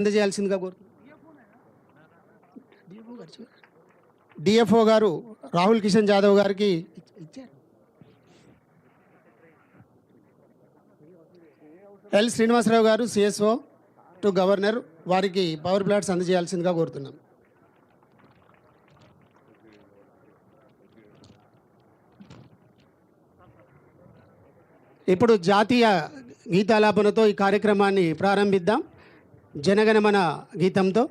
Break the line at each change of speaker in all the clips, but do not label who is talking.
అందజేయాల్సిందిగా కోరుతున్నాను. డిఎఫ్ఓ గారు రాహుల్ కిషన్ జాదవ్ గారికి ఇచ్చారు. ఎల్ శ్రీనివాసరావు గారు సిఎస్ఓ టు గవర్నర్ వారికి పవర్ ప్లాట్స్ అందజేయాల్సిందిగా కోరుతున్నాం. ఇప్పుడు జాతీయ గీతాలాపనతో ఈ కార్యక్రమాన్ని ప్రారంభిద్దాం. జనగణమన గీతంతో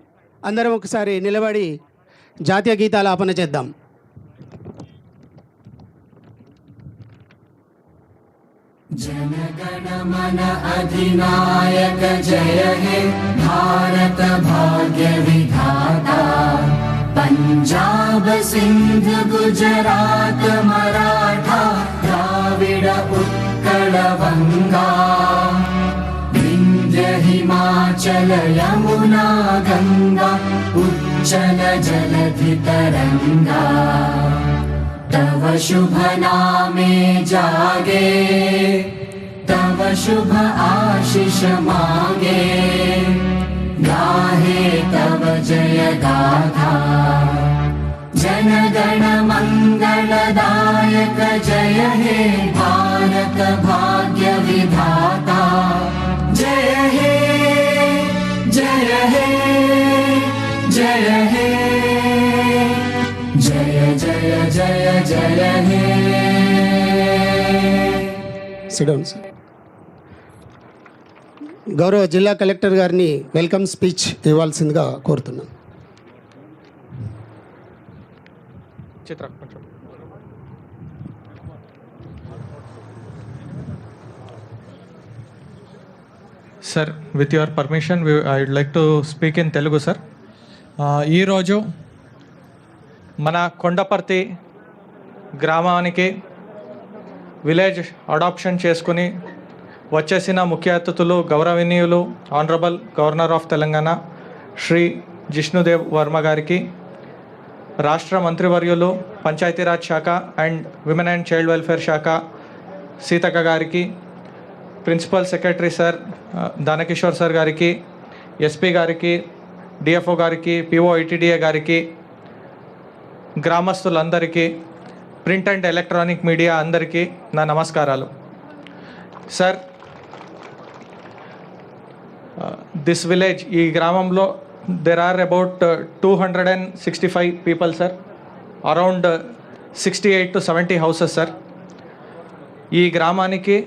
అందరం ఒకసారి నిలబడి జాతీయ గీతాలాపన చేద్దాం.
जनगणमन अधिनायक जय हे भारत भाग्य विधाता पंजाब सिंध गुजरात मराठा द्राविड उत्कल बंगा विंध्य हिमाचल यमुना गंगा उच्चल जलधि तरंगा तव शुभ नामे जागे तव शुभ आशीष मांगे गाहे तव जय गाथा जनगण मंगलदायक जय हे भारत भाग्य विधाता जय हे जय हे जय हे जय जय जय जय हे
సిడౌన్ సార్. గౌరవ జిల్లా కలెక్టర్ గారిని వెల్కమ్ స్పీచ్ ఇవ్వాల్సిందిగా కోరుతున్నాను.
Sir, with your permission I would like to speak in Telugu sir. ఈరోజు మన కొండపర్తి గ్రామానికి విలేజ్ అడాప్షన్ చేసుకుని వచ్చేసిన ముఖ్య అతిథులు గౌరవనీయులు honourable governor of Telangana Shri Jishnudev Varma గారికి, రాష్ట్ర మంత్రివర్యులు పంచాయతీరాజ్ శాఖ and women and child welfare శాఖ సీతక్క గారికి, principal secretary sir Dana Kishore sir గారికి, ఎస్పీ గారికి, డిఎఫ్ఓ గారికి, పిఓ ఐటీడీఏ గారికి, గ్రామస్తులందరికీ, ప్రింట్ అండ్ ఎలక్ట్రానిక్ మీడియా అందరికీ నా నమస్కారాలు. సార్, దిస్ విలేజ్, ఈ గ్రామంలో there are about 265 people sir, around 68 to 70 houses sir. ఈ గ్రామానికి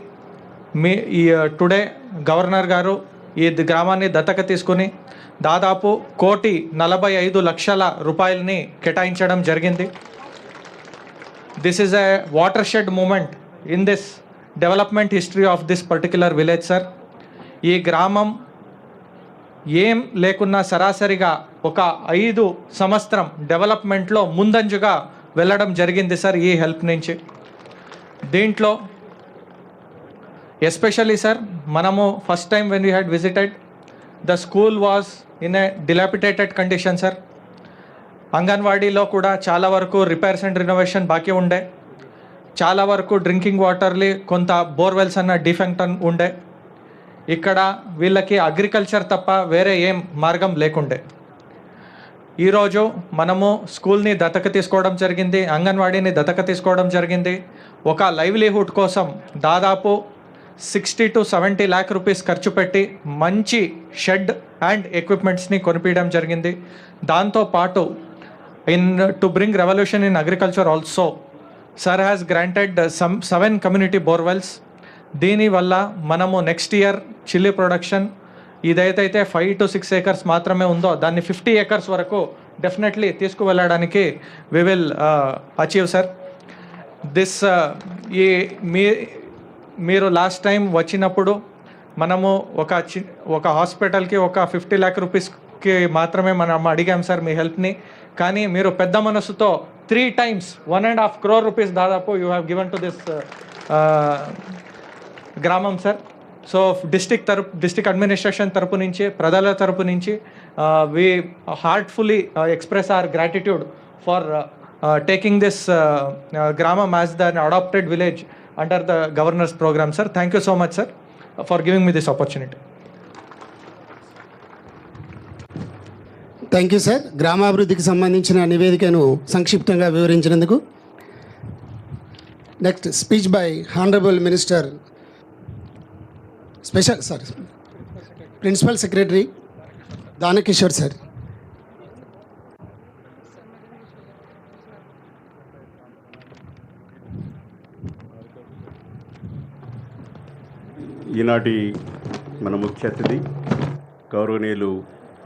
టుడే గవర్నర్ గారు ఈ గ్రామాన్ని దత్తక తీసుకుని దాదాపు 1,45,00,000 రూపాయలని కేటాయించడం జరిగింది. This is a watershed moment in this development history of this particular village sir. ఈ గ్రామం ఏం లేకున్నా సరాసరిగా ఒక 5 సంవత్సరం డెవలప్మెంట్లో ముందంజుగా వెళ్ళడం జరిగింది సార్ ఈ హెల్ప్ నుంచి. దీంట్లో ఎస్పెషల్లీ సార్, మనము first time when we had visited the school was in a dilapidated condition sir. అంగన్వాడీలో కూడా చాలా వరకు రిపేర్స్ అండ్ రినోవేషన్ బాకీ ఉండే, చాలా వరకు డ్రింకింగ్ వాటర్లీ కొంత బోర్వెల్స్ అన్న డిఫెక్ట్ ఉండే. ఇక్కడ వీళ్ళకి అగ్రికల్చర్ తప్ప వేరే ఏం మార్గం లేకుండే. ఈరోజు మనము స్కూల్ని దత్తక తీసుకోవడం జరిగింది, అంగన్వాడీని దత్తక తీసుకోవడం జరిగింది. ఒక లైవ్లీహుడ్ కోసం దాదాపు 60 to 70 lakh రూపీస్ ఖర్చు పెట్టి మంచి షెడ్ అండ్ ఎక్విప్మెంట్స్ని కొనిపించడం జరిగింది. దాంతోపాటు to bring revolution in agriculture also sir has granted 7 community borewells. దీనివల్ల మనము నెక్స్ట్ ఇయర్ చిల్లీ ప్రొడక్షన్ ఇదైతే 5 to 6 acres మాత్రమే ఉందో దాన్ని 50 acres వరకు డెఫినెట్లీ తీసుకువెళ్ళడానికి we will achieve sir. This మీరు లాస్ట్ టైం వచ్చినప్పుడు మనము ఒక హాస్పిటల్కి ఒక 50 lakh రూపీస్కి మాత్రమే మనం అడిగాం సార్ మీ హెల్ప్ని. కానీ మీరు పెద్ద మనసుతో 3 times 1.5 crore రూపీస్ దాదాపు you have given to this గ్రామం సార్. సో డిస్ట్రిక్ట్ అడ్మినిస్ట్రేషన్ తరపు నుంచి, ప్రజల తరపు నుంచి we heartfully express our gratitude for taking this Gramam as the adopted village under the governor's program, sir. Thank you so much, sir, for giving me this opportunity.
Thank you sir. గ్రామాభివృద్ధికి సంబంధించిన నివేదికను సంక్షిప్తంగా వివరించినందుకు. Next speech by honourable minister principal secretary Danakishore sir.
ఈనాటి మన ముఖ్య అతిథి గౌరవనీయులు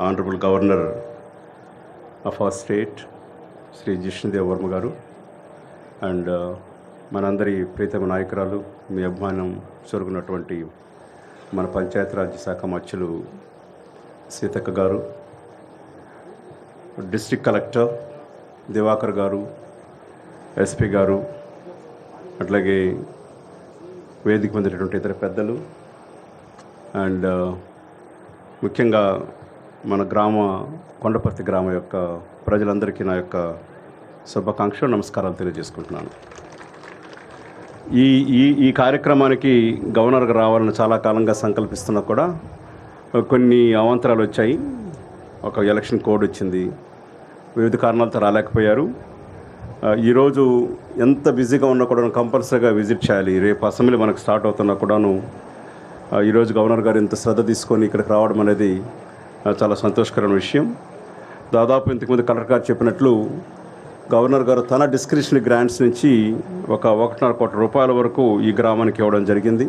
honourable governor of our state Shri Jishnudev Varma గారు అండ్ మనందరి ప్రీతమ నాయకురాలు, మీ అభిమానం జరుగుతున్నటువంటి మన పంచాయతీరాజ్ శాఖ మధ్యులు సీతక్క గారు, డిస్ట్రిక్ట్ కలెక్టర్ దివాకర్ గారు, ఎస్పీ గారు, అట్లాగే వేదిక పొందినటువంటి ఇతర పెద్దలు అండ్ ముఖ్యంగా మన కొండపర్తి గ్రామం యొక్క ప్రజలందరికీ నా యొక్క శుభాకాంక్షలు, నమస్కారాలు తెలియజేసుకుంటున్నాను. ఈ కార్యక్రమానికి గవర్నర్గా రావాలని చాలా కాలంగా సంకల్పిస్తున్నా కూడా కొన్ని అవాంతరాలు వచ్చాయి. ఒక ఎలక్షన్ కోడ్ వచ్చింది, వివిధ కారణాలతో రాలేకపోయారు. ఈరోజు ఎంత బిజీగా ఉన్నా కూడా కంపల్సరీగా విజిట్ చేయాలి. రేపు అసెంబ్లీ మనకు స్టార్ట్ అవుతున్నా కూడాను ఈరోజు గవర్నర్ గారు ఇంత శ్రద్ధ తీసుకొని ఇక్కడికి రావడం అనేది చాలా సంతోషకరమైన విషయం. దాదాపు ఇంతకుముందు కలెక్టర్ గారు చెప్పినట్లు గవర్నర్ గారు తన డిస్క్రిప్షనరీ గ్రాంట్స్ నుంచి 1.5 కోట్ల రూపాయల వరకు ఈ గ్రామానికి ఇవ్వడం జరిగింది.